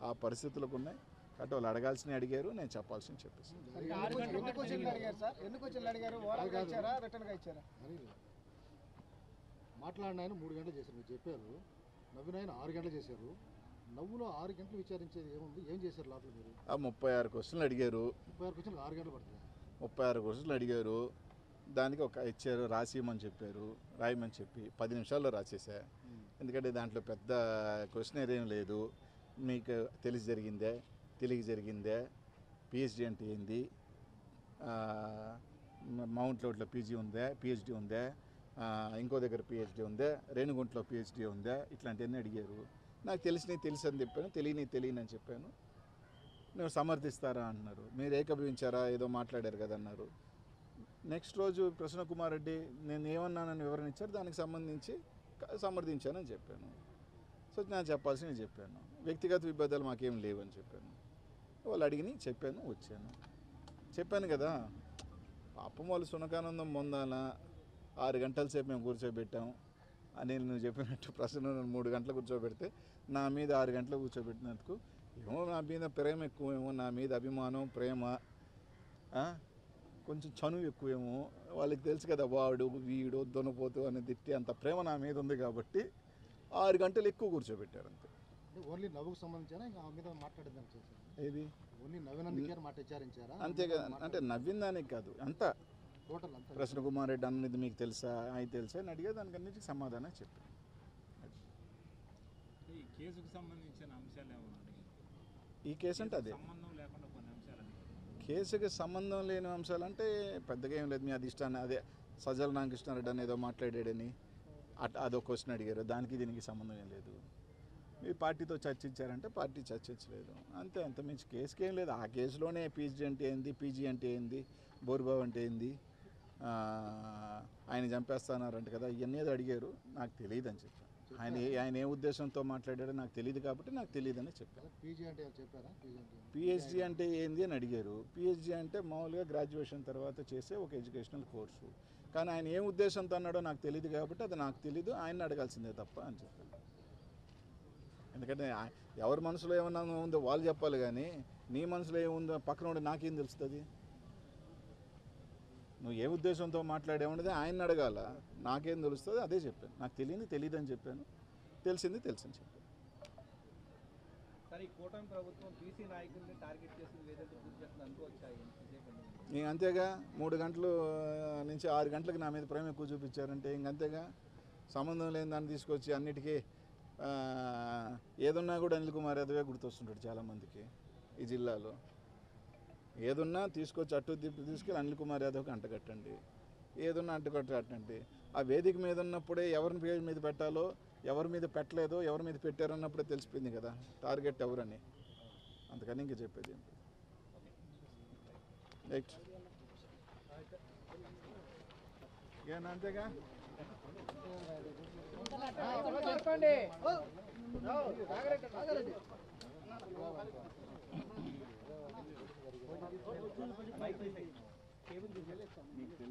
ఆ పరిస్థితులకు ఉన్నాయి. కాబట్టి వాళ్ళు అడగాల్సినవి అడిగారు, నేను చెప్పాల్సింది చెప్పేసి. మాట్లాడిన ఆయన 3 గంటలు చేశారు, మీరు చెప్పారు. నవ్విన ఆయన 6 గంటలు చేశారు. నవ్వులో 6 గంటలు విచారించేది ఏముంది? ఏం చేశారు లోపల మీరు? 36 క్వశ్చన్లు అడిగారు. 36 క్వశ్చన్లు 6 గంటలు పడుతుంది. 36 క్వశ్చన్లు అడిగారు. దానికి ఒక ఇచ్చారు, రాసిమని చెప్పారు, రాయమని చెప్పి 10 నిమిషాల్లో రాసేసా. ఎందుకంటే దాంట్లో పెద్ద క్వశ్చనర్ ఏం లేదు. మీకు తెలిసి జరిగిందే, తెలియక జరిగిందే, పిహెచ్డి అంటే ఏంది, మౌంట్ రోడ్లో పిహెచ్డి ఉందే, ఇంకో దగ్గర పిహెచ్డి ఉందే, రేణిగుంటలో పిహెచ్డి ఉందే, ఇట్లాంటివన్నీ అడిగారు. నాకు తెలిసినవి తెలుసు అని చెప్పాను, తెలియని అని చెప్పాను. నువ్వు సమర్థిస్తారా అన్నారు. మీరు ఏకభవించారా, ఏదో మాట్లాడారు కదా అన్నారు. నెక్స్ట్ రోజు ప్రసన్న కుమార్ రెడ్డి నేను ఏమన్నానని వివరణ ఇచ్చారు, దానికి సంబంధించి సమర్థించానని చెప్పాను. సో నేను చెప్పాల్సింది చెప్పాను. వ్యక్తిగత విభేదాలు మాకేం లేవని చెప్పాను. వాళ్ళు అడిగిని చెప్పాను, వచ్చాను. చెప్పాను కదా, పాపం వాళ్ళు సునకానందం పొందాలా. 6 గంటల సేపు మేము కూర్చోబెట్టాం. అనిల్ నువ్వు చెప్పినట్టు ప్రసన్న 3 గంటలు కూర్చోబెడితే నా మీద 6 గంటలు కూర్చోబెట్టినందుకు ఏమో నా మీద ప్రేమ ఎక్కువేమో, నా మీద అభిమానం, ప్రేమ, కొంచెం చనువు ఎక్కువేమో. వాళ్ళకి తెలుసు కదా, వాడు వీడు దొనపోతు అని తిట్టి అంత ప్రేమ నా మీద ఉంది కాబట్టి 6 గంటలు ఎక్కువ కూర్చోబెట్టారు అంతే. ఓన్లీ నవ్వుకు సంబంధించారా ఇంకా మీద మాట్లాడేదానికి చేశారు? ఏది ఓన్లీ నవ్వినందుకే మాట విచారించారా? అంతే కదా, అంటే నవ్విన దానికి కాదు, అంతా టోటల్ అంతా. ప్రసన్న కుమార్ రెడ్డి అన్నది మీకు తెలుసా, ఆయన తెలుసా అని అడిగా, దానికి అన్నిటికీ సమాధానం చెప్పాను. ఈ కేసుకు సంబంధించిన అంశాలు ఏమన్నా అడిగారు? ఈ కేసు అంటే అదే సంబంధం లేకుండా కొన్ని అంశాలు అడిగారు. కేసుకి సంబంధం లేని అంశాలంటే పెద్దగా ఏం లేదు. మీ అధిష్టానం అదే సజ్జల రామకృష్ణారెడ్డి అని ఏదో మాట్లాడాడని అదొక క్వశ్చన్ అడిగారు. దానికి దీనికి సంబంధం ఏం లేదు. మీ పార్టీతో చర్చించారంటే పార్టీ చర్చించలేదు అంతే. అంతమించి కేసుకి ఏం లేదు. ఆ కేసులోనే పిహెచ్డి అంటే ఏంది, పీజీ అంటే ఏంది, బోరుబాబు అంటే ఏంది, ఆయన చంపేస్తున్నారంట కదా, ఇవన్నీ ఏదో అడిగారు. నాకు తెలియదు అని చెప్పాను. ఆయన ఏ ఉద్దేశంతో మాట్లాడాడో నాకు తెలియదు కాబట్టి నాకు తెలియదని చెప్పాను. పీజీ అంటే చెప్పారా? పిహెచ్డి అంటే ఏంది అని అడిగారు. పిహెచ్డి అంటే మామూలుగా గ్రాడ్యుయేషన్ తర్వాత చేసే ఒక ఎడ్యుకేషనల్ కోర్సు. కానీ ఆయన ఏం ఉద్దేశంతో అన్నాడో నాకు తెలియదు కాబట్టి అది నాకు తెలీదు, ఆయన అడగాల్సిందే తప్ప అని చెప్పాను. ఎందుకంటే ఎవరి మనసులో ఏమన్నా ఉందో వాళ్ళు చెప్పాలి, కానీ నీ మనసులో ఏముందో పక్కన ఉండి నాకేం తెలుస్తుంది? నువ్వు ఏ ఉద్దేశంతో మాట్లాడేమన్నది ఆయన అడగాల, నాకేం తెలుస్తుంది అదే చెప్పాను. నాకు తెలియదు అని చెప్పాను, తెలిసింది తెలుసని చెప్పాను. సరే, ఈ కూటమి ప్రభుత్వం బీసీ నాయకుల్ని టార్గెట్ చేసి వేదికలు పూర్తి చేస్తుంది అనుకోవచ్చాయి? ఇంక అంతేగా, 3 గంటల నుంచి 6 గంటలకు నా మీద ప్రేమ ఎక్కువ చూపించారంటే ఇంకంతేగా. సంబంధం లేని దాన్ని తీసుకొచ్చి అన్నిటికీ ఏదున్నా కూడా అనిల్ కుమార్ యాదవే గుర్తొస్తుంటాడు చాలామందికి ఈ జిల్లాలో. ఏదున్నా తీసుకొచ్చి అటు తీసుకెళ్ళి అనిల్ కుమార్ యాదవ్కి అంటగట్టండి, ఏదున్నా అంటగట్టండి. ఆ వేదిక మీద ఉన్నప్పుడే ఎవరిని పేరు మీద పెట్టాలో, ఎవరి మీద పెట్టలేదో, ఎవరి మీద పెట్టారన్నప్పుడే తెలిసిపోయింది కదా టార్గెట్ ఎవరని. అందుకని ఇంక చెప్పేది ఏంటి. రైట్, ఏనా అంతేగా. చెప్పండి.